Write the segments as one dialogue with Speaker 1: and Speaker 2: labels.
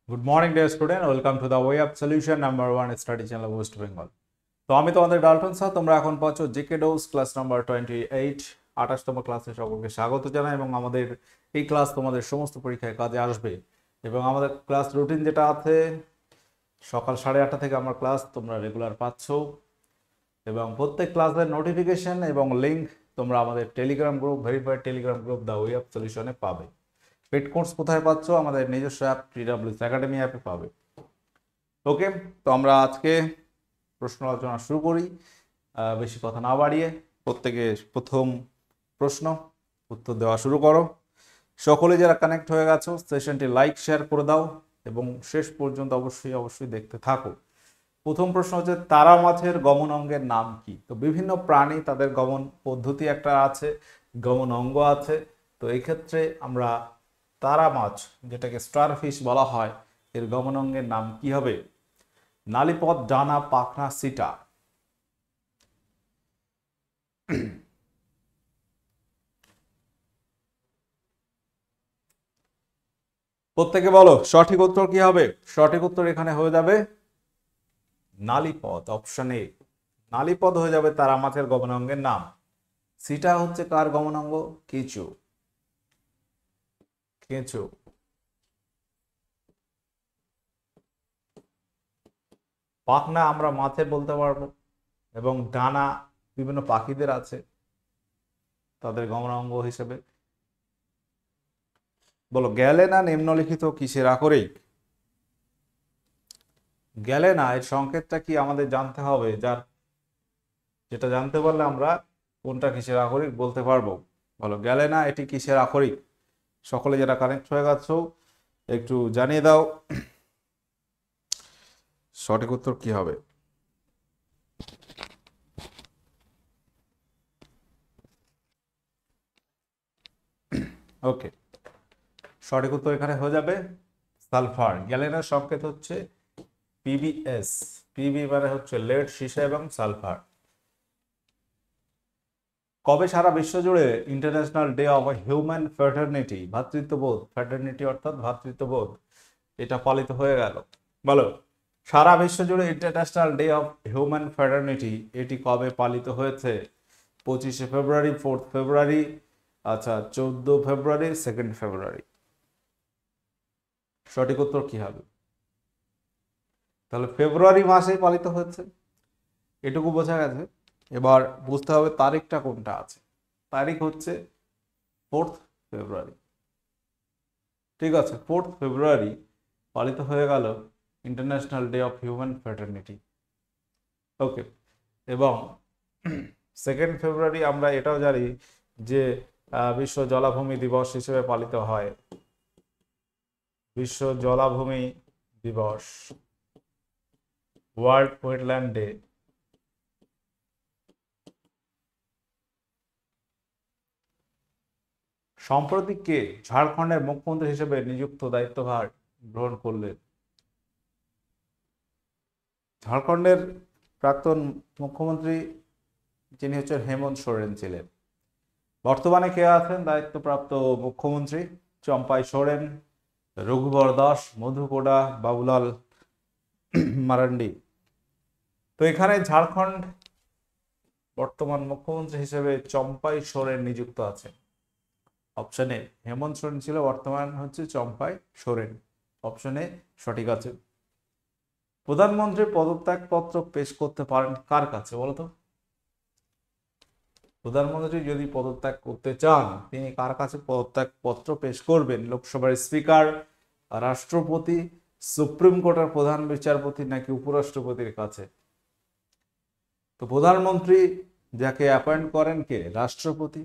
Speaker 1: Good morning, dear student. Welcome to the Way Up Solution #1 Study Channel West Bengal. তো আমি তোমাদের Dalton sir, তোমরা এখন পাচ্ছ জিকে ডোজ ক্লাস নাম্বার 28 28তম ক্লাসে সকলকে স্বাগত জানাই এবং আমাদের এই ক্লাস তোমাদের সমস্ত পরীক্ষায় কাজে আসবে এবং আমাদের ক্লাস রুটিন যেটা আছে সকাল 8:30 থেকে আমার ক্লাস তোমরা রেগুলার পাচ্ছ এবং প্রত্যেক ক্লাসের নোটিফিকেশন এবং লিংক তোমরা আমাদের Telegram group verified Telegram group the way up সলিউশনে পাবে। পেড কোর্স কোথায় পাচ্ছ? আমাদের নিজস্ব অ্যাপ TWS একাডেমি অ্যাপে পাবে। ওকে, তো আমরা আজকে প্রশ্ন আলোচনা শুরু করি, বেশি কথা না বাড়িয়ে। প্রত্যেকে প্রথম প্রশ্ন উত্তর দেওয়া শুরু করো। সকলে যারা কানেক্ট হয়ে গেছো সেশনটি লাইক শেয়ার করে দাও এবং শেষ পর্যন্ত অবশ্যই দেখতে থাকো। প্রথম প্রশ্ন হচ্ছে তারা মাছের গমন অঙ্গের নাম কি? তো বিভিন্ন প্রাণী তাদের গমন পদ্ধতি একটা আছে, গমন অঙ্গ আছে। তো এই ক্ষেত্রে আমরা তারা মাছ, যেটাকে স্টারফিশ বলা হয়, এর গমন অঙ্গের নাম কি হবে? নালীপথ, ডানা, পাখনা, সিটা। প্রত্যেকে বলো সঠিক উত্তর কি হবে? সঠিক উত্তর এখানে হয়ে যাবে নালীপথ, অপশন এ। নালীপথ হয়ে যাবে তারা মাছের গমন অঙ্গের নাম। সিটা হচ্ছে কার গমন অঙ্গ? কেঁচো। কেঁচো। পাখনা আমরা মাছের বলতে পারবো এবং ডানা বিভিন্ন পাখিদের আছে তাদের গমন অঙ্গ হিসেবে। বলো গ্যালেনা নিম্নলিখিত কিসের আকরিক? গ্যালেনা এর সংকেতটা কি আমাদের জানতে হবে, যেটা জানতে পারলে আমরা কোনটা কিসের আকরিক বলতে পারবো। বলো গ্যালেনা এটি কিসের আকরিক? সকলে যারা কানেক্ট হয়ে গেছো একটু জানিয়ে দাও সঠিক উত্তর কি হবে। ওকে, সঠিক উত্তর এখানে হয়ে যাবে সালফার। গ্যালেনার সংকেত হচ্ছে PbS। পিবি মানে হচ্ছে লেড, সীসা এবং সালফার। কবে সারা বিশ্ব জুড়ে international day of human fraternity, ভ্রাতৃত্ববোধ, ফ্র্যাটার্নিটি অর্থাৎ ভ্রাতৃত্ববোধ, এটা পালিত হয়ে গেল? বলো সারা বিশ্ব জুড়ে international day of human fraternity এটি কবে পালিত হয়েছে? 25শে ফেব্রুয়ারি, 4th ফেব্রুয়ারি, আচ্ছা 14 ফেব্রুয়ারি, 2nd ফেব্রুয়ারি। সঠিক উত্তর কি হবে? তাহলে ফেব্রুয়ারি মাসেই পালিত হচ্ছে, এটুকু বোঝা গেছে। এবার বুঝতে হবে তারিখটা কোনটা আছে। তারিখ হচ্ছে 4th ফেব্রুয়ারি। ঠিক আছে, 4th ফেব্রুয়ারি পালিত হয়ে গেল international day of human fraternity. Okay, এবং 2nd ফেব্রুয়ারি আমরা এটাও জানি যে বিশ্ব জলাভূমি দিবস হিসেবে পালিত হয়। বিশ্ব জলাভূমি দিবস, ওয়ার্ল্ড ওয়েটল্যান্ড ডে। সম্প্রতি কে ঝাড়খণ্ডের মুখ্যমন্ত্রী হিসেবে নিযুক্ত দায়িত্বভার গ্রহণ করলেন? ঝাড়খণ্ডের প্রাক্তন মুখ্যমন্ত্রী যিনি হচ্ছেন হেমন্ত সোরেন ছিলেন। বর্তমানে কে আছেন দায়িত্বপ্রাপ্ত মুখ্যমন্ত্রী? চম্পাই সোরেন, রঘুবর দাস, মধু কোডা, বাবুলাল মারান্ডি। তো এখানে ঝাড়খণ্ড বর্তমান মুখ্যমন্ত্রী হিসেবে চম্পাই সোরেন নিযুক্ত আছেন। অপশন এ হেমন্ত সোরেন ছিল, বর্তমান হচ্ছে চম্পাই সোরেন। অপশন এ সঠিক আছে। প্রধানমন্ত্রী পদত্যাগ পত্র পেশ করতে পারেন কার কাছে বলতো? প্রধানমন্ত্রী যদি পদত্যাগ করতে চান তিনি কার কাছে পদত্যাগ পত্র পেশ করবেন? লোকসভার স্পিকার, রাষ্ট্রপতি, সুপ্রিম কোর্টের প্রধান বিচারপতি নাকি উপরাষ্ট্রপতির কাছে? তো প্রধানমন্ত্রী যাকে অ্যাপয়েন্ট করেন কে? রাষ্ট্রপতি।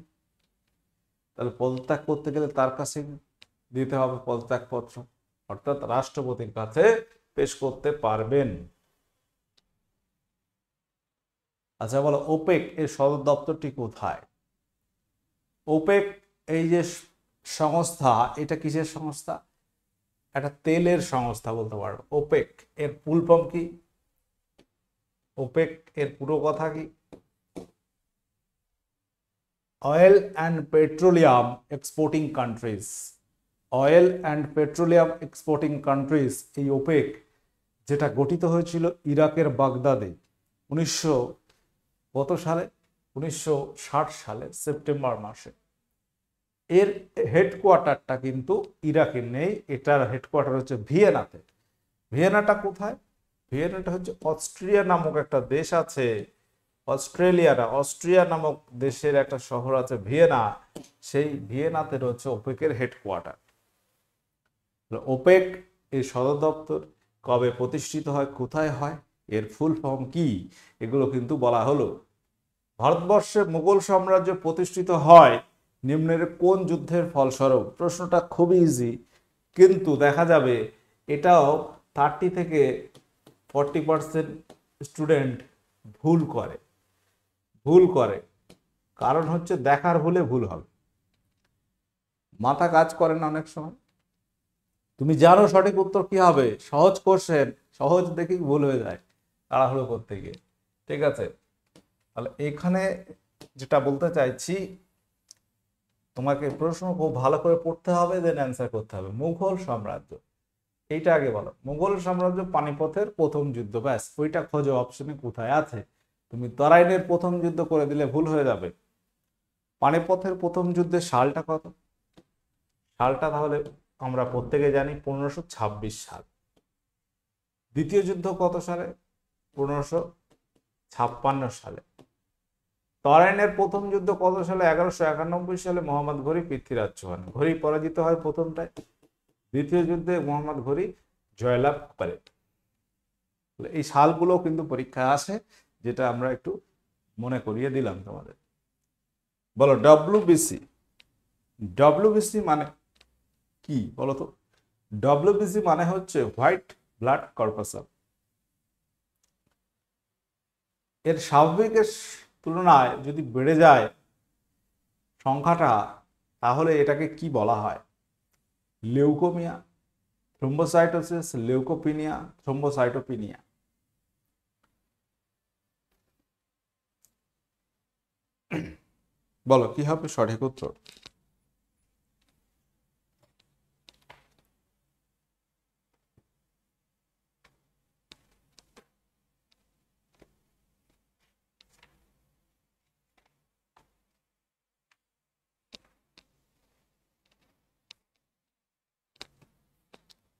Speaker 1: তাহলে পদত্যাগ করতে গেলে তার কাছে দিতে হবে পদত্যাগ পত্র, অর্থাৎ রাষ্ট্রপতির কাছে পেশ করতে পারবেন। আচ্ছা বলো ওপেক এর সদর দপ্তরটি কোথায়? ওপেক এই যে সংস্থা, এটা কিসের সংস্থা? একটা তেলের সংস্থা বলতে পারো। ওপেক এর ফুল ফর্ম কি? ওপেক এর পুরো কথা কি? Oil and petroleum exporting countries. Oil and petroleum exporting countries, এই ওপেক যেটা গঠিত হয়েছিল ইরাকের বাগদাদে 1960 সালে সেপ্টেম্বর মাসে। এর হেডকোয়ার্টারটা কিন্তু ইরাকে নেই, এটার হেডকোয়ার্টার হচ্ছে ভিয়েনাতে। ভিয়েনাটা কোথায়? ভিয়েনাটা হচ্ছে অস্ট্রিয়া নামক একটা দেশ আছে, অস্ট্রিয়া নামক দেশের একটা শহর আছে ভিয়েনা, সেই ভিয়েনাতে রয়েছে ওপেকের হেডকোয়ার্টার। ওপেক এর সদর দপ্তর কবে প্রতিষ্ঠিত হয়, কোথায় হয়, এর ফুল ফর্ম কি, এগুলো কিন্তু বলা হলো। ভারতবর্ষে মুঘল সাম্রাজ্য প্রতিষ্ঠিত হয় নিম্নের কোন যুদ্ধের ফলস্বরূপ? প্রশ্নটা খুবই ইজি, কিন্তু দেখা যাবে এটাও 30 থেকে 40% স্টুডেন্ট ভুল করে। কারণ হচ্ছে দেখার ভুলে ভুল হবে, মাথা কাজ করে না অনেক সময়। তুমি জানো সঠিক উত্তর কি হবে, সহজ কোশ্চেন, সহজ দেখেই ভুল হয়ে যায় তাড়াহুড়ো করতে গিয়ে। ঠিক আছে, তাহলে এখানে যেটা বলতে চাইছি, তোমাকে প্রশ্ন খুব ভালো করে পড়তে হবে, দেন অ্যান্সার করতে হবে। মুঘল সাম্রাজ্য, এইটা আগে বলো। মুঘল সাম্রাজ্য পানিপথের প্রথম যুদ্ধ, ব্যাস ওইটা খোঁজো অপশনে কোথায় আছে। তুমি তরাইনের প্রথম যুদ্ধ করে দিলে ভুল হয়ে যাবে। পানিপথের প্রথম যুদ্ধের সালটা কত? সালটা তাহলে আমরা প্রত্যেকে জানি 1526 সাল। দ্বিতীয় যুদ্ধ কত সালে? 1556 সালে। তরাইনের প্রথম যুদ্ধ কত সালে? 1191 সালে মোহাম্মদ ঘুরি পৃথ্বীরাজ চৌহান। ঘুরি পরাজিত হয় প্রথমটায়, দ্বিতীয় যুদ্ধে মোহাম্মদ ঘুরি জয়লাভ করে। এই সালগুলো কিন্তু পরীক্ষায় আসে, যেটা আমরা একটু মনে করিয়ে দিলাম তোমাদের। বলো ডব্লিউবিসি। ডব্লিউবিসি মানে কি বলো তো? ডব্লিউবিসি মানে হচ্ছে হোয়াইট ব্লাড কর্পাসাল। এর স্বাভাবিকের তুলনায় যদি বেড়ে যায় সংখ্যাটা, তাহলে এটাকে কি বলা হয়? Leukaemia, thrombocytosis, leukopenia, thrombocytopenia. বলো কি হবে সঠিক উত্তর?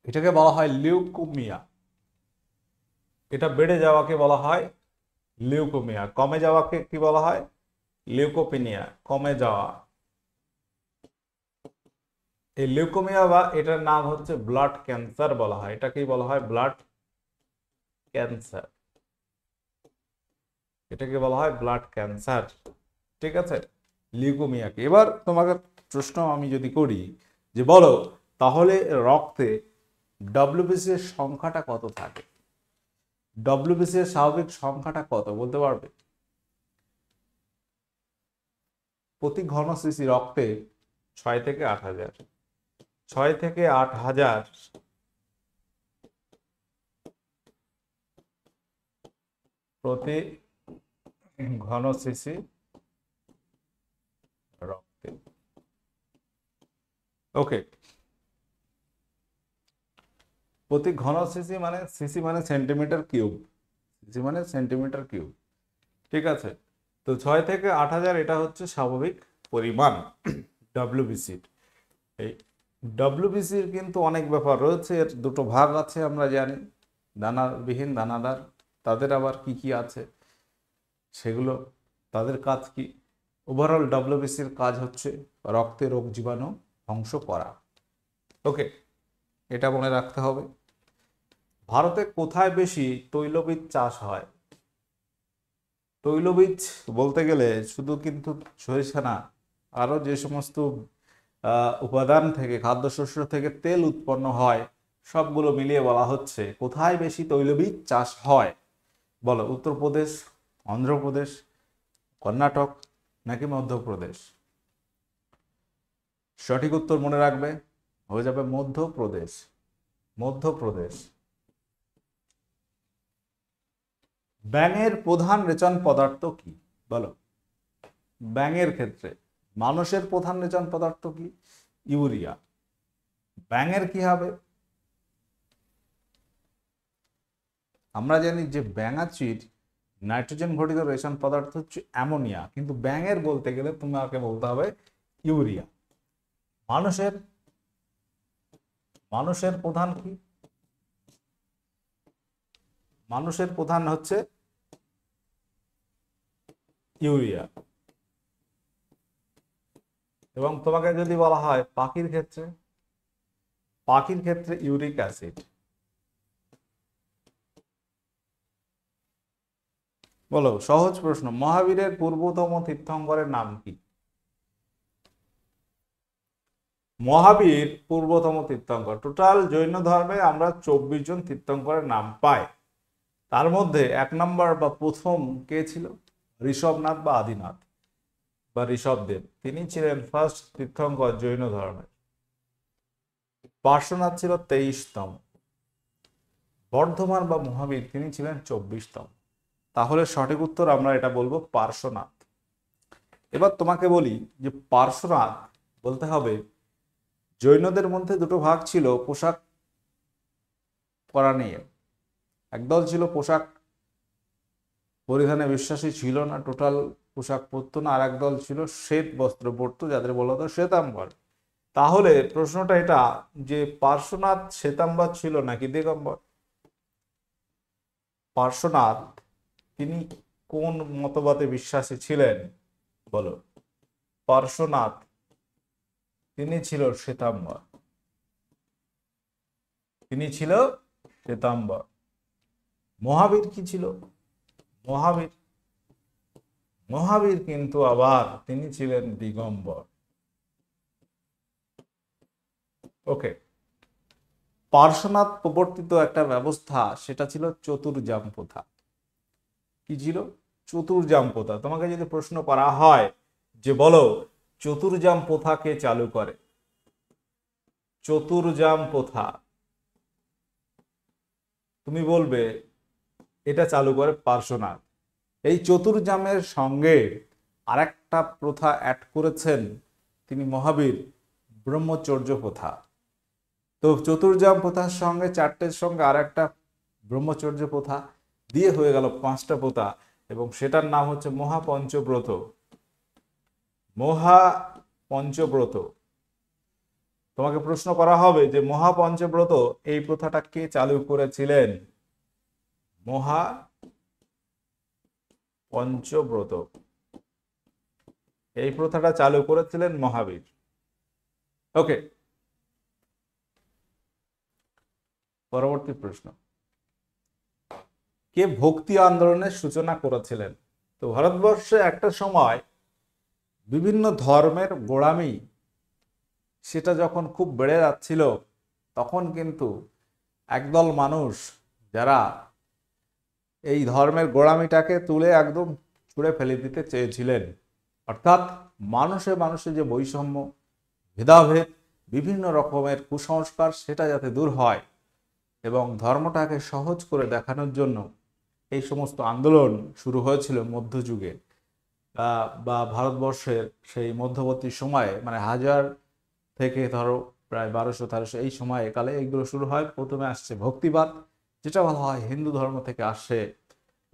Speaker 1: এটাকে বলা হয় লিউকোমিয়া। এটা বেড়ে যাওয়াকে বলা হয় লিউকোমিয়া, কমে যাওয়াকে কি বলা হয়? লিউকোপিনিয়া, কমে যাওয়া। এই লিউকোমিয়া বা এটার নাম হচ্ছে ব্লাড ক্যান্সার বলা হয়। এটাকেই বলা হয় ব্লাড ক্যান্সার, এটাকে বলা হয় ব্লাড ক্যান্সার। ঠিক আছে, লিউকোমিয়াকে। এবার তোমাকে প্রশ্ন আমি যদি করি যে বলো তাহলে রক্তে ডব্লিউবিসি এর সংখ্যাটা কত থাকে? ডব্লিউবিসি এর স্বাভাবিক সংখ্যাটা কত বলতে পারবে? প্রতি ঘন সিসি রক্তে 6 থেকে 8,000, 6 থেকে 8,000 প্রতি ঘন সিসি রক্তে। ওকে, প্রতি ঘন সিসি মানে সেন্টিমিটার কিউব, সিসি মানে সেন্টিমিটার কিউব। ঠিক আছে, তো 6 থেকে 8,000 এটা হচ্ছে স্বাভাবিক পরিমাণ ডব্লিউবিসির। এই ডব্লিউবিসির কিন্তু অনেক ব্যাপার রয়েছে, এর দুটো ভাগ আছে আমরা জানি, দানাবিহীন, দানাদার। তাদের আবার কি কি আছে সেগুলো, তাদের কাজ কি? ওভারঅল ডব্লিউবিসির কাজ হচ্ছে রক্তে রোগ জীবাণু ধ্বংস করা। ওকে, এটা মনে রাখতে হবে। ভারতে কোথায় বেশি তৈলবীজ চাষ হয়? তৈলবীজ বলতে গেলে শুধু কিন্তু সরিষা না, আরো যে সমস্ত উপাদান থেকে, খাদ্যশস্য থেকে তেল উৎপন্ন হয়, সবগুলো মিলিয়ে বলা হচ্ছে কোথায় বেশি তৈলবীজ চাষ হয়। বলো উত্তরপ্রদেশ, অন্ধ্রপ্রদেশ, কর্ণাটক নাকি মধ্যপ্রদেশ? সঠিক উত্তর মনে রাখবে, হয়ে যাবে মধ্যপ্রদেশ। মধ্যপ্রদেশ। ব্যাঙের প্রধান রেচন পদার্থ কি? বলো। ব্যাঙের ক্ষেত্রে। মানুষের প্রধান রেচন পদার্থ কি? ইউরিয়া। ব্যাঙের কি হবে? আমরা জানি যে ব্যাঙাচির নাইট্রোজেন ঘটিত রেশন পদার্থ হচ্ছে অ্যামোনিয়া, কিন্তু ব্যাঙের বলতে গেলে তোমাকে বলতে হবে ইউরিয়া। মানুষের মানুষের প্রধান কি? মানুষের প্রধান হচ্ছে ইউরিয়া। এবং তোমাকে যদি বলা হয় পাখির ক্ষেত্রে ইউরিক অ্যাসিড। বলো, সহজ প্রশ্ন, মহাবীরের পূর্বতম তীর্থঙ্করের নাম কি? মহাবীর পূর্বতম তীর্থঙ্কর। টোটাল জৈন ধর্মে আমরা 24 জন তীর্থঙ্করের নাম পাই। তার মধ্যে 1 নম্বর বা প্রথম কে ছিল? ঋষভনাথ বা আদিনাথ বা ঋষভদেব, তিনি ছিলেন ফার্স্ট তীর্থঙ্কর জৈন ধর্মের। পার্শ্বনাথ ছিল 23তম। বর্ধমান বা মহাবীর তিনি ছিলেন 24তম। তাহলে সঠিক উত্তর আমরা এটা বলবো পার্শ্বনাথ। এবার তোমাকে বলি যে পার্শ্বনাথ বলতে হবে, জৈনদের মধ্যে দুটো ভাগ ছিল পোশাক পরা নিয়ে। একদল ছিল পোশাক পরিধানে বিশ্বাসী ছিল না, টোটাল পোশাক পরতো না, আর একদল ছিল শ্বেত বস্ত্র পরতো, যাদের বলা হতো শ্বেতাম্বর। তাহলে প্রশ্নটা এটা যে পার্শ্বনাথ শ্বেতাম্বর ছিল নাকি দিগম্বর? পার্শ্বনাথ তিনি কোন মতবাদে বিশ্বাসী ছিলেন? বলো। পার্শ্বনাথ তিনি ছিল শ্বেতাম্বর। তিনি ছিল শ্বেতাম্বর। মহাবীর কি ছিল? মহাবীর কিন্তু আবার তিনি ছিলেন দিগম্বর। ওকে। পার্শ্বনাথ প্রবর্তিত একটা ব্যবস্থা, সেটা ছিল চতুর্জাম প্রথা। কি ছিল? চতুর্জাম প্রথা। তোমাকে যদি প্রশ্ন করা হয় যে বলো চতুর্জাম প্রথা কে চালু করে? চতুর্জাম প্রথা তুমি বলবে এটা চালু করে পার্শ্বনাথ। এই চতুর্জামের সঙ্গে আরেকটা প্রথা অ্যাড করেছেন তিনি মহাবীর, ব্রহ্মচর্য প্রথা। তো চতুর্জাম প্রথার সঙ্গে 4টের সঙ্গে আরেকটা ব্রহ্মচর্য প্রথা দিয়ে হয়ে গেল 5টা প্রথা, এবং সেটার নাম হচ্ছে মহাপঞ্চব্রত। মহাপঞ্চব্রত। তোমাকে প্রশ্ন করা হবে যে মহাপঞ্চব্রত এই প্রথাটা কে চালু করেছিলেন? মহাপঞ্চব্রত এই প্রথাটা চালু করেছিলেন মহাবীর। ওকে, পরবর্তী প্রশ্ন, কে ভক্তি আন্দোলনের সূচনা করেছিলেন? তো ভারতবর্ষে একটা সময় বিভিন্ন ধর্মের গোড়ামি সেটা যখন খুব বেড়ে যাচ্ছিল, তখন কিন্তু একদল মানুষ যারা এই ধর্মের গোড়ামিটাকে তুলে একদম ছুঁড়ে ফেলে দিতে চেয়েছিলেন, অর্থাৎ মানুষে যে বৈষম্য, ভেদাভেদ, বিভিন্ন রকমের কুসংস্কার, সেটা যাতে দূর হয় এবং ধর্মটাকে সহজ করে দেখানোর জন্য এই সমস্ত আন্দোলন শুরু হয়েছিল মধ্যযুগে বা ভারতবর্ষের সেই মধ্যবর্তী সময়ে, মানে 1000 থেকে ধরো প্রায় 1200-1300 এই সময়ে কালে এইগুলো শুরু হয়। প্রথমে আসছে ভক্তিবাদ, যেটা বলা হয় হিন্দু ধর্ম থেকে আসছে,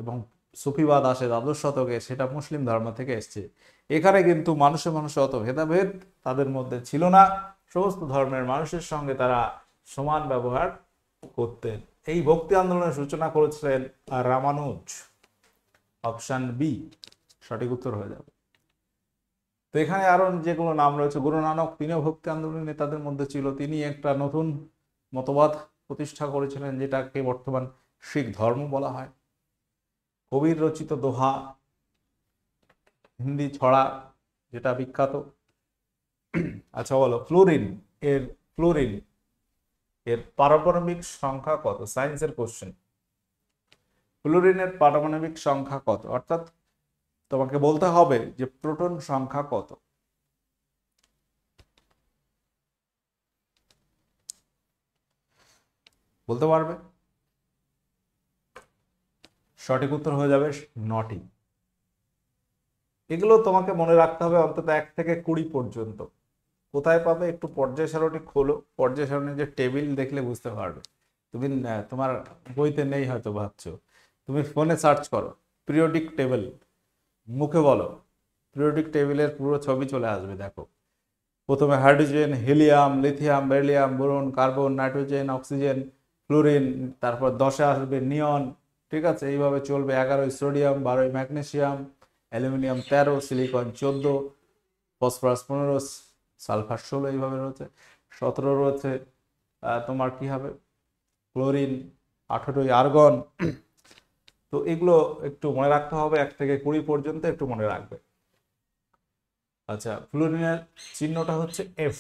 Speaker 1: এবং সুফিবাদ আসে দ্বাদশ শতকে, সেটা মুসলিম ধর্ম থেকে এসছে। এখানে কিন্তু মানুষে অত ভেদাভেদ তাদের মধ্যে ছিল না, সমস্ত ধর্মের মানুষের সঙ্গে তারা সমান ব্যবহার করতেন। এই ভক্তি আন্দোলনের সূচনা করেছিলেন রামানুজ। অপশন বি সঠিক উত্তর হয়ে যাবে। তো এখানে আরো যেগুলো নাম রয়েছে, গুরু নানক তিনিও ভক্তি আন্দোলনের নেতাদের মধ্যে ছিল। তিনি একটা নতুন মতবাদ প্রতিষ্ঠা করেছিলেন, যেটাকে বর্তমান শিখ ধর্ম বলা হয়। কবির রচিত দোহা, হিন্দি ছড়া যেটা বিখ্যাত। আচ্ছা বলো, ফ্লোরিন এর পারমাণবিক সংখ্যা কত? সায়েন্সের কোশ্চেন। ফ্লোরিনের পারমাণবিক সংখ্যা কত? অর্থাৎ তোমাকে বলতে হবে যে প্রোটন সংখ্যা কত। বলতে পারবে? সঠিক উত্তর হয়ে যাবে 9টি। এগুলো তোমাকে মনে রাখতে হবে অন্তত 1 থেকে 20 পর্যন্ত। কোথায় পাবে? একটু পর্যায় সারণী খোলো, পর্যায় সারণীর যে টেবিল দেখলে বুঝতে পারবে। তুমি তোমার বইতে নেই হয়তো ভাবছো, তুমি ফোনে সার্চ করো পিরিয়ডিক টেবিল, মুখে বলো, পিরিয়ডিক টেবিলের পুরো ছবি চলে আসবে। দেখো, প্রথমে hydrogen, helium, lithium, beryllium, boron, carbon, nitrogen, oxygen, fluorine, তারপর 10-এ আসবে নিয়ন। ঠিক আছে, এইভাবে চলবে। 11 sodium, 12 magnesium, aluminium 13, silicon 14, phosphorus 15, sulphur 16, এইভাবে রয়েছে। 17 রয়েছে তোমার কি হবে, ক্লোরিন, 18 আর্গন। তো এগুলো একটু মনে রাখতে হবে, 1 থেকে 20 পর্যন্ত একটু মনে রাখবে। আচ্ছা, ফ্লোরিনের চিহ্নটা হচ্ছে এফ,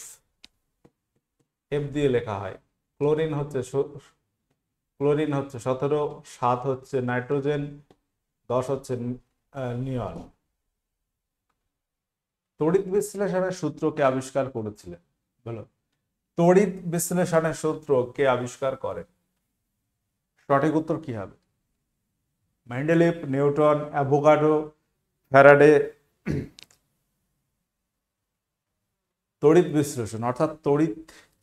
Speaker 1: এফ দিয়ে লেখা হয়। ক্লোরিন হচ্ছে 17, 7 হচ্ছে নাইট্রোজেন, 10 হচ্ছে নিয়ন। তড়িৎ বিশ্লেষণের সূত্র কে আবিষ্কার করেছিলেন? বলো, তড়িৎ বিশ্লেষণের সূত্র কে আবিষ্কার করে? সঠিক উত্তর কি হবে? Mendeleev, Newton, Avogadro, Faraday. তড়িৎ বিশ্লেষণ অর্থাৎ তড়িৎ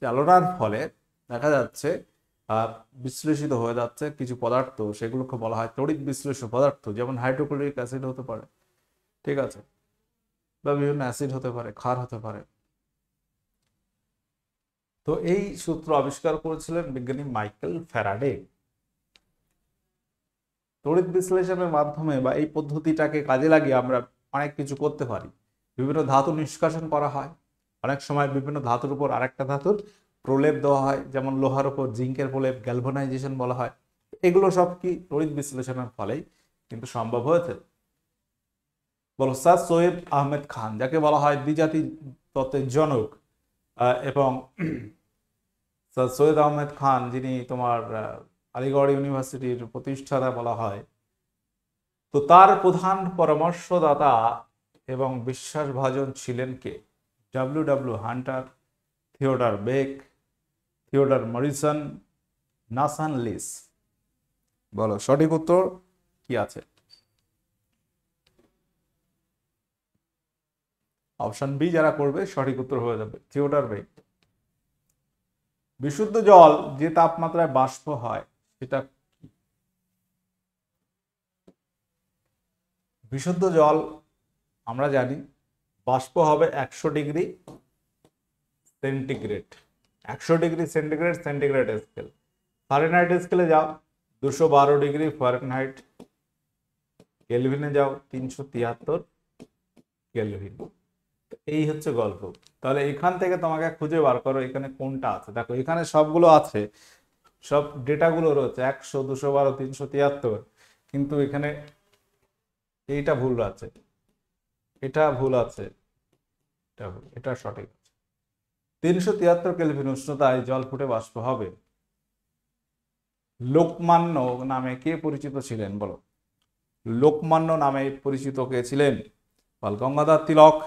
Speaker 1: চালনার ফলে দেখা যাচ্ছে বিশ্লেষিত হয়ে যাচ্ছে কিছু পদার্থ, সেগুলোকে বলা হয় তড়িৎ বিশ্লেষ্য পদার্থ। যেমন হাইড্রোক্লোরিক অ্যাসিড হতে পারে, ঠিক আছে, বা বিভিন্ন অ্যাসিড হতে পারে, ক্ষার হতে পারে। তো এই সূত্র আবিষ্কার করেছিলেন বিজ্ঞানী মাইকেল ফ্যারাডে। তড়িৎ বিশ্লেষণের মাধ্যমে বা এই পদ্ধতিটাকে কাজে লাগিয়ে আমরা অনেক কিছু করতে পারি। বিভিন্ন ধাতু নিষ্কাশন করা হয়, অনেক সময় বিভিন্ন ধাতুর উপর আরেকটা ধাতুর প্রলেপ দেওয়া হয়, যেমন লোহার উপর জিঙ্কের প্রলেপ, গ্যালভানাইজেশন বলা হয়। এগুলো সব কি তড়িৎ বিশ্লেষণের ফলেই কিন্তু সম্ভব হয়েছে। বলো, স্যার সৈয়দ আহমেদ খান, যাকে বলা হয় দ্বিজাতি তত্ত্বের জনক, এবং স্যার সৈয়দ আহমেদ খান, যিনি তোমার আলিগড় ইউনিভার্সিটির প্রতিষ্ঠাতা বলা হয়, তো তার প্রধান পরামর্শদাতা এবং বিশ্বাসভাজন ছিলেন কে? W Hunter, Theodore Beck, Theodore Morison, Nathan Lees. বলো, সঠিক উত্তর কি আছে? অপশন বি যারা করবে সঠিক উত্তর হয়ে যাবে থিওডর বেক। বিশুদ্ধ জল যে তাপমাত্রায় বাষ্প হয় সেটা কি? বিশুদ্ধ জল আমরা জানি বাষ্প হবে 100 degree centigrade, 100 degree centigrade, centigrade scale. Fahrenheit স্কেলে যাও 212 ডিগ্রি ফারেনহাইট, কেলভিনে যাও 373 কেলভিন। এই হচ্ছে গল্প। তাহলে এখান থেকে তোমাকে খুঁজে বার করো এখানে কোনটা আছে। দেখো, এখানে সবগুলো আছে, সব ডেটাগুলো রয়েছে 100, 212, 373, কিন্তু এখানে এইটা ভুল আছে, এটা ভুল আছে, এটা সঠিক আছে। 373 কেলভিন উষ্ণতায় জল ফুটে বাষ্প হবে। লোকমান্য নামে কে পরিচিত ছিলেন? বলো, লোকমান্য নামে পরিচিত কে ছিলেন? বাল গঙ্গাধর তিলক,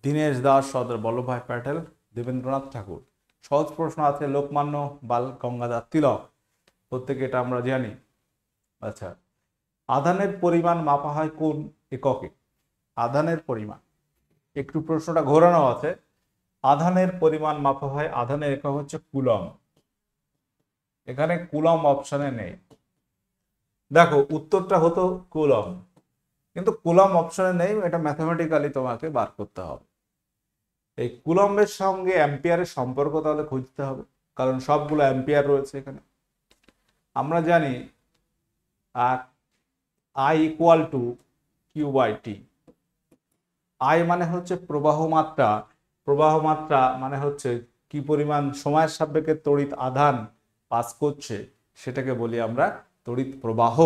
Speaker 1: দীনেশ দাস, সর্দার বল্লভভাই প্যাটেল, দেবেন্দ্রনাথ ঠাকুর। সহজ প্রশ্ন আছে, লোকমান্য, বাল গঙ্গাধর তিলক, প্রত্যেকে এটা আমরা জানি। আচ্ছা, আধানের পরিমাণ মাপা হয় কোন এককে? আধানের পরিমাণ, একটু প্রশ্নটা ঘোরানো আছে। আধানের পরিমাণ মাপা হয়, আধানের একক হচ্ছে কুলম। এখানে কুলম অপশনে নেই। দেখো, উত্তরটা হতো কুলম, কিন্তু কুলম অপশনে নেই, এটা ম্যাথমেটিক্যালি তোমাকে বার করতে হবে। এই কুলম্বের সঙ্গে অ্যাম্পিয়ারের সম্পর্ক তাহলে খুঁজতে হবে, কারণ সবগুলো অ্যাম্পিয়ার রয়েছে এখানে। আমরা জানি I equal to Q by T. I মানে হচ্ছে প্রবাহ মাত্রা, প্রবাহ মাত্রা মানে হচ্ছে কি পরিমাণ সময়ের সাপেক্ষে তড়িৎ আধান পাস করছে, সেটাকে বলি আমরা তড়িৎ প্রবাহ।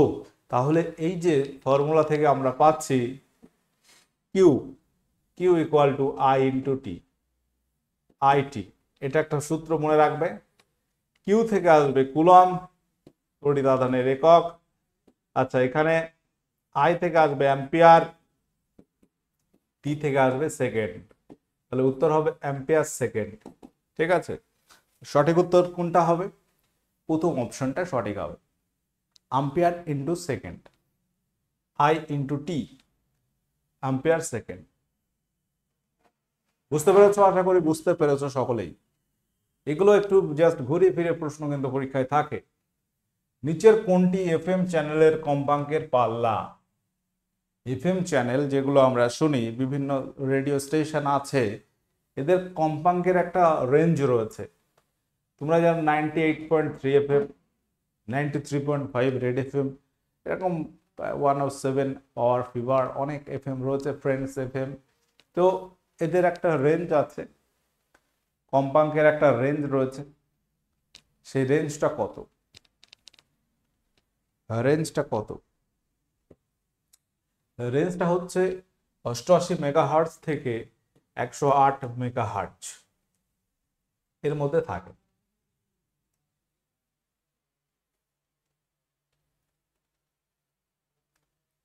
Speaker 1: তাহলে এই যে ফর্মুলা থেকে আমরা পাচ্ছি Q, Q equal to I into T, IT, এটা একটা সূত্র মনে রাখবে। কিউ থেকে আসবে কুলম, তড়িৎ আধানের একক। আচ্ছা, এখানে আই থেকে আসবে অ্যাম্পিয়ার, টি থেকে আসবে সেকেন্ড, তাহলে উত্তর হবে অ্যাম্পিয়ার সেকেন্ড। ঠিক আছে, সঠিক উত্তর কোনটা হবে? প্রথম অপশনটা সঠিক হবে, ampere into second, I into T, ampere second. বুঝতে পেরেছো? আশা করি বুঝতে পেরেছো সকলেই। এগুলো একটু জাস্ট ঘুরিয়ে ফিরে প্রশ্ন কিন্তু পরীক্ষায় থাকে। নিচের কোনটি এফএম চ্যানেলের কম্পাঙ্কের পাল্লা? এফএম চ্যানেল যেগুলো আমরা শুনি, বিভিন্ন রেডিও স্টেশন আছে, এদের কম্পাঙ্কের একটা রেঞ্জ রয়েছে। তোমরা জানো 98.3 এফএম, 93.5 রেড এফএম, এরকম 107 পাওয়ার ফিভার, অনেক এফএম রয়েছে, ফ্রেন্ডস এফএম। তো এদের একটা রেঞ্জ আছে, কম্পাঙ্কের একটা রেঞ্জ রয়েছে। সেই রেঞ্জটা কত? রেঞ্জটা কত? রেঞ্জটা হচ্ছে 88 মেগাহার্টজ থেকে 108 মেগাহার্টজ এর মধ্যে থাকে।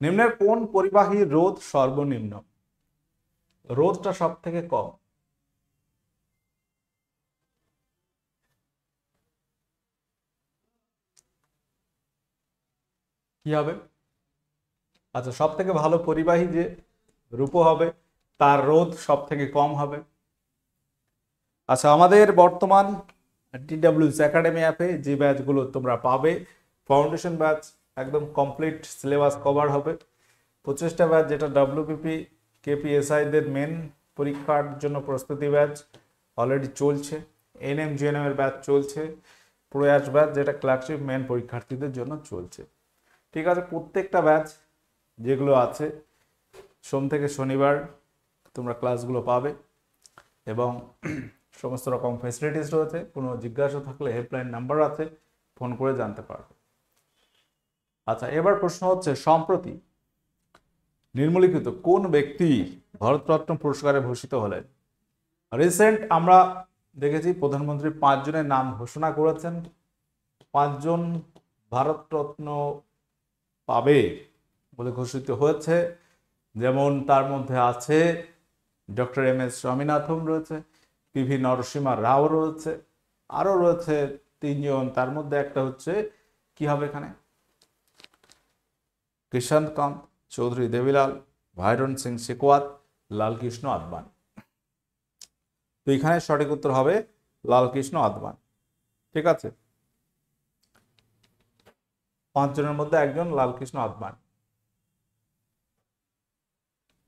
Speaker 1: নিম্নের কোন পরিবাহী রোধ সর্বনিম্ন? রোধটা সব থেকে কম। কি হবে? আচ্ছা, সব থেকে ভালো পরিবাহী যে রূপ হবে তার রোধ সব থেকে কম হবে। আচ্ছা, আমাদের বর্তমান TWS একাডেমি অ্যাপে যে ব্যাচগুলো তোমরা পাবে, ফাউন্ডেশন ব্যাচ একদম কমপ্লিট সিলেবাস কভার হবে। 25টা ব্যাচ, যেটা WPP KPSI দের মেন পরীক্ষার জন্য প্রস্তুতি ব্যাচ অলরেডি চলছে। NM GNM এর ব্যাচ চলছে। প্রয়াস ব্যাচ যেটা ক্লার্কশিপ মেন পরীক্ষার্থীদের জন্য চলছে। ঠিক আছে, প্রত্যেকটা ব্যাচ যেগুলো আছে সোম থেকে শনিবার তোমরা ক্লাসগুলো পাবে এবং সমস্ত রকম ফ্যাসিলিটিস রয়েছে। কোনো জিজ্ঞাসা থাকলে হেল্পলাইন নাম্বার আছে, ফোন করে জানতে পারবে। আচ্ছা, এবার প্রশ্ন হচ্ছে, সম্প্রতি নিম্নলিখিত কোন ব্যক্তি ভারতরত্ন পুরস্কারে ভূষিত হলেন? রিসেন্ট আমরা দেখেছি প্রধানমন্ত্রী 5 জনের নাম ঘোষণা করেছেন। 5 জন ভারতরত্ন পাবে বলে ঘোষিত হয়েছে। যেমন তার মধ্যে আছে ডক্টর MS স্বামীনাথন রয়েছে, PV নরসিমা রাও রয়েছে, আরো রয়েছে 3 জন। তার মধ্যে একটা হচ্ছে কি হবে এখানে, কৃষান্ত কান্ত চৌধুরী দেবিলাল, ভাইরন সিং শেখাওয়াত, লালকৃষ্ণ আদবানি। তো এখানে সঠিক উত্তর হবে লালকৃষ্ণ আদবানি। ঠিক আছে, 5 জনের মধ্যে একজন লালকৃষ্ণ আদবানি।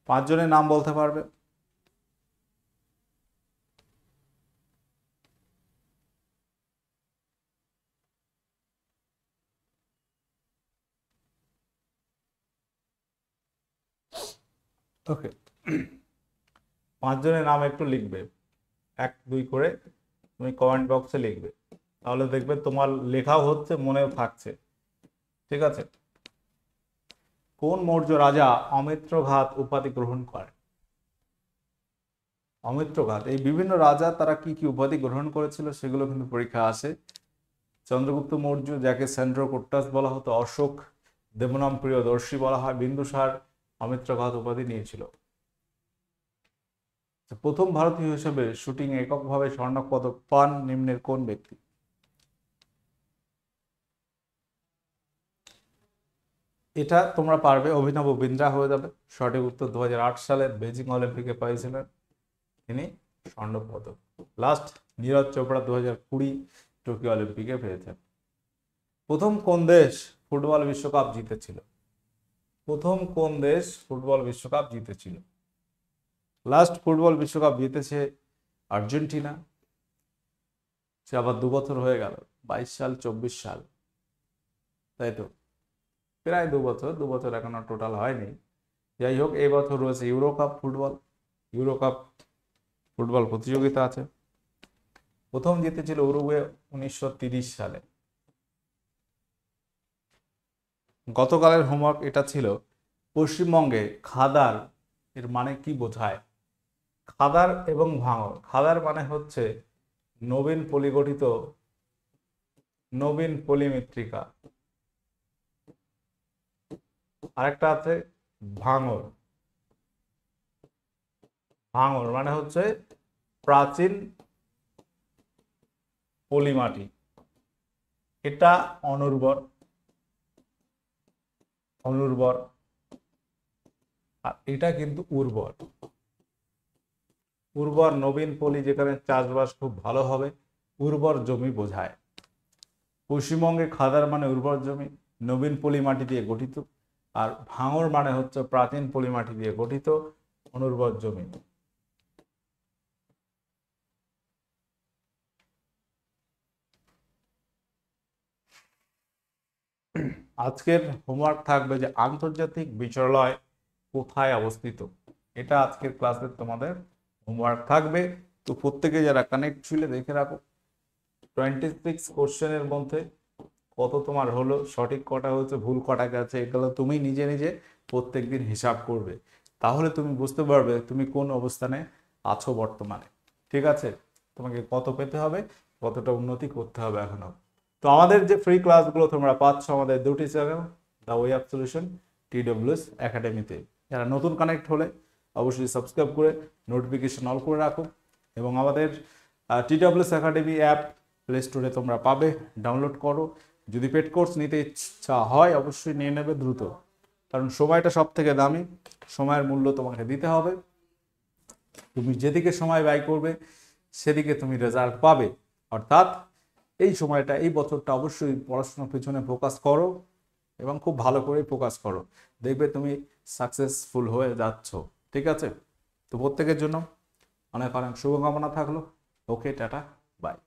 Speaker 1: 5 জনের নাম বলতে পারবে? ওকে, 5 জনের নাম একটু লিখবে, 1 2 করে তুমি কমেন্ট বক্সে লিখবে, তাহলে দেখবে তোমার লেখাও হচ্ছে, মনেও থাকছে। ঠিক আছে, কোন মৌর্য রাজা অমিত্রঘাত উপাধি গ্রহণ করে? অমিত্রঘাত, এই বিভিন্ন রাজা তারা কি কি উপাধি গ্রহণ করেছিল সেগুলো কিন্তু পরীক্ষা আসে। চন্দ্রগুপ্ত মৌর্য, যাকে সেন্ড্রোকোট্টাস বলা হতো, অশোক, দেবনাম প্রিয়দর্শী বলা হয়, বিন্দুসার অমিত্রঘাত উপাধি নিয়েছিল। প্রথম ভারতীয় হিসেবে শুটিং এককভাবে স্বর্ণপদক পদক পান নিম্নের কোন ব্যক্তি? এটা তোমরা পারবে, অভিনব বিন্দ্রা হয়ে যাবে। সঠিক উত্তর 2008 সালে বেজিং অলিম্পিকে পাইছিলেন তিনি স্বর্ণপদক। লাস্ট নীরজ চোপড়া 2020 টোকিও অলিম্পিকে পেয়েছেন। প্রথম কোন দেশ ফুটবল বিশ্বকাপ জিতেছিল? প্রথম কোন দেশ ফুটবল বিশ্বকাপ জিতেছিল? লাস্ট ফুটবল বিশ্বকাপ জিতেছে আর্জেন্টিনা। সে আবার 2 বছর হয়ে গেল, 22 সাল 24 সাল, তাই তো প্রায় 2 বছর এখনো টোটাল হয়নি। যাই হোক, এই বছর রয়েছে euro cup football, euro cup football প্রতিযোগিতা আছে। প্রথম জিতেছিল উরুগুয়ে 1930 সালে। গতকালের হোমওয়ার্ক এটা ছিল, পশ্চিমবঙ্গে খাদার এর মানে কি বোঝায়? খাদার এবং ভাঙর, খাদার মানে হচ্ছে নবীন পলিগঠিত, নবীন পলিমৃত্তিকা। আরেকটা আছে ভাঙর, ভাঙর মানে হচ্ছে প্রাচীন পলিমাটি। এটা অনুর্বর, অনুর্বর, আর এটা কিন্তু উর্বর। উর্বর নবীন পলি যেখানে চাষবাস খুব ভালো হবে, উর্বর জমি বোঝায়। পশ্চিমবঙ্গে খাদার মানে উর্বর জমি, নবীন পলি মাটি দিয়ে গঠিত, আর ভাঙর মানে হচ্ছে প্রাচীন পলি মাটি দিয়ে গঠিত অনুর্বর জমি। আজকের হোমওয়ার্ক থাকবে যে আন্তর্জাতিক বিচারালয় কোথায় অবস্থিত, এটা আজকের ক্লাসে তোমাদের হোমওয়ার্ক থাকবে। তো প্রত্যেকে যারা কানেক্ট ছিল দেখে রাখো 26 কোশ্চেনের মধ্যে কত তোমার হলো, সঠিক কটা হচ্ছে, ভুল কটা গেছে, এগুলো তুমি নিজে নিজে প্রত্যেকদিন হিসাব করবে। তাহলে তুমি বুঝতে পারবে তুমি কোন অবস্থানে আছো বর্তমানে। ঠিক আছে, তোমাকে কত পেতে হবে, কতটা উন্নতি করতে হবে এখনো। তো আমাদের যে ফ্রি ক্লাসগুলো তোমরা পাচ্ছ আমাদের দুটি channel, the way of solution, TWS একাডেমিতে। যারা নতুন কানেক্ট হলে অবশ্যই সাবস্ক্রাইব করে নোটিফিকেশন অল করে রাখো, এবং আমাদের TWS একাডেমি অ্যাপ প্লে স্টোরে তোমরা পাবে, ডাউনলোড করো। যদি পেড কোর্স নিতে ইচ্ছা হয় অবশ্যই নিয়ে নেবে দ্রুত, কারণ সময়টা সব থেকে দামি, সময়ের মূল্য তোমাকে দিতে হবে। তুমি যেদিকে সময় ব্যয় করবে সেদিকে তুমি রেজাল্ট পাবে। অর্থাৎ এই সময়টা, এই বছরটা অবশ্যই পড়াশোনার পিছনে ফোকাস করো, এবং খুব ভালো করে ফোকাস করো, দেখবে তুমি সাকসেসফুল হয়ে যাচ্ছ। ঠিক আছে, তো প্রত্যেকের জন্য অনেক অনেক শুভকামনা থাকলো। ওকে, টাটা, বাই।